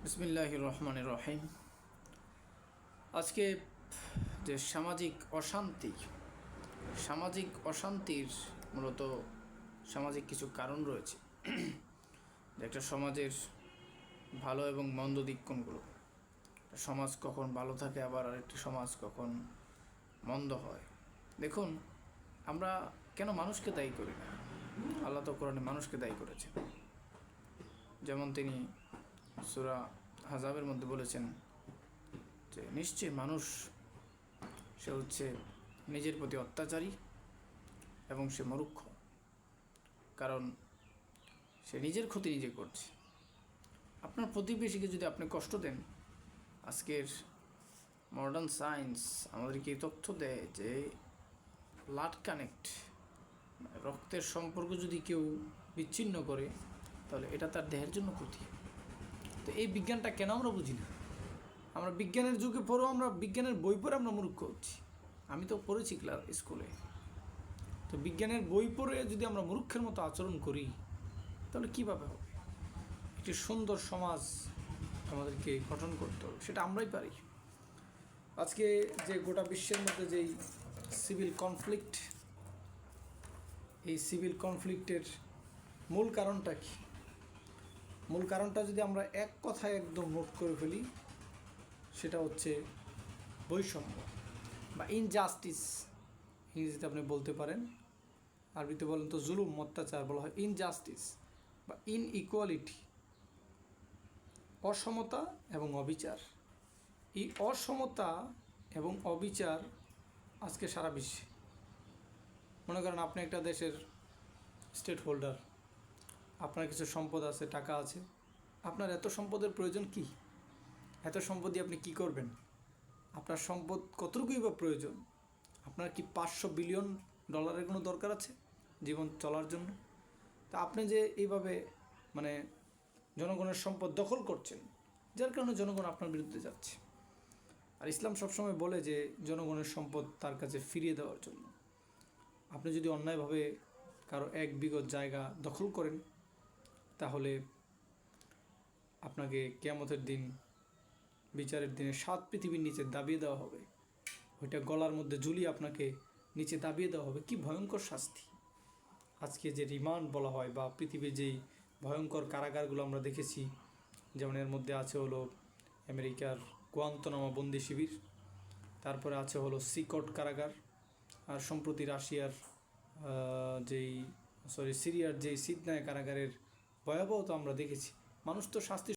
বিসমিল্লাহির রহমানির রহিম। আজকে যে সামাজিক অশান্তির মূলত সামাজিক কিছু কারণ রয়েছে। যে একটা সমাজের ভালো এবং মন্দ দিক কোনগুলো, সমাজ কখন ভালো থাকে আবার আরেকটি সমাজ কখন মন্দ হয়। দেখুন, আমরা কেন মানুষকে দায়ী করি না? আল্লাহ তো কোরআনে মানুষকে দায়ী করেছেন। যেমন তিনি সূরা আহজাবের মধ্যে বলেছেন যে নিশ্চয়ই মানুষ সে হচ্ছে নিজের প্রতি অত্যাচারী এবং সে মূর্খ, কারণ সে নিজের ক্ষতি নিজে করছে। আপনার প্রতিবেশীকে যদি আপনি কষ্ট দেন, আজকের মডার্ন সায়েন্স আমাদেরকে এই তথ্য দেয় যে ব্লাড কানেক্ট, রক্তের সম্পর্ক যদি কেউ বিচ্ছিন্ন করে তাহলে এটা তার দেহের জন্য ক্ষতি। তো এই বিজ্ঞানটা কেন আমরা বুঝি না? আমরা বিজ্ঞানের যুগে পড়েও আমরা বিজ্ঞানের বই পড়ে আমরা মূর্খ হচ্ছি। আমি তো পড়েছি স্কুলে। তো বিজ্ঞানের বই পড়ে যদি আমরা মূর্খের মতো আচরণ করি তাহলে কীভাবে হবে? একটি সুন্দর সমাজ আমাদেরকে গঠন করতে হবে, সেটা আমরাই পারি। আজকে যে গোটা বিশ্বের মধ্যে যেই সিভিল কনফ্লিক্ট, এই সিভিল কনফ্লিক্টের মূল কারণটা কি? মূল কারণটা যদি আমরা এক কথায় একদম নোট করে ফেলি, সেটা হচ্ছে বৈষম্য বা ইনজাস্টিস। ইংরেজিতে আপনি বলতে পারেন, আরবিতে বলেন তো জুলুম, অত্যাচার বলা হয় ইনজাস্টিস বা ইনইকুয়ালিটি, অসমতা এবং অবিচার। এই অসমতা এবং অবিচার আজকে সারা বিশ্বে। মনে করেন আপনি একটা দেশের স্টেট হোল্ডার, আপনার কিছু সম্পদ আছে, টাকা আছে। আপনার এত সম্পদের প্রয়োজন কি? এত সম্পদ দিয়ে আপনি কী করবেন? আপনার সম্পদ কতটুকুই বা প্রয়োজন? আপনার কি 500 বিলিয়ন ডলারের কোনো দরকার আছে জীবন চলার জন্য? তা আপনি যে এইভাবে জনগণের সম্পদ দখল করছেন, যার কারণে জনগণ আপনার বিরুদ্ধে যাচ্ছে। আর ইসলাম সবসময় বলে যে জনগণের সম্পদ তার কাছে ফিরিয়ে দেওয়ার জন্য। আপনি যদি অন্যায়ভাবে কারো এক বিঘত জায়গা দখল করেন, তাহলে আপনাকে কিয়ামতের দিন, বিচারের দিনে 7 পৃথিবীর নিচে দাবিয়ে দেওয়া হবে। ওইটা গলার মধ্যে ঝুলিয়ে আপনাকে নিচে দাবিয়ে দেওয়া হবে। কি ভয়ঙ্কর শাস্তি! আজকে যে রিমান্ড বলা হয় বা পৃথিবীর যেই ভয়ঙ্কর কারাগারগুলো আমরা দেখেছি, যেমন এর মধ্যে আছে হলো আমেরিকার গুয়ান্তনামো বন্দি শিবির, তারপরে আছে হলো সিকট কারাগার, আর সম্প্রতি রাশিয়ার সিরিয়ার যেই সিদনায় কারাগারের ভয়াবহতা আমরা দেখেছি। মানুষ তো শাস্তি